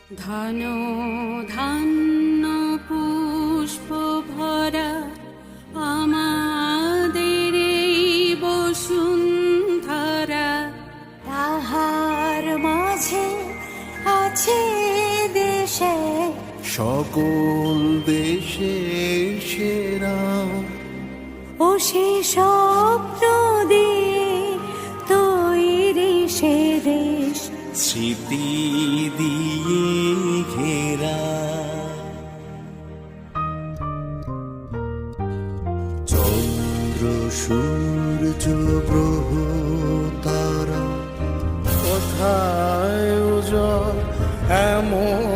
ধন ধান্য পুষ্প ভরা আমাদের এই বসুন্ধরা, তাহার মাঝে আছে দেশে সকল দেশে সেরা। ও সে স্বপ্ন দিয়ে তৈরি সে দেশ, স্মৃতি দিয়ে ঘেরা। চন্দ্র সূর্য গ্রহ তারা, কোথায় উজল এমন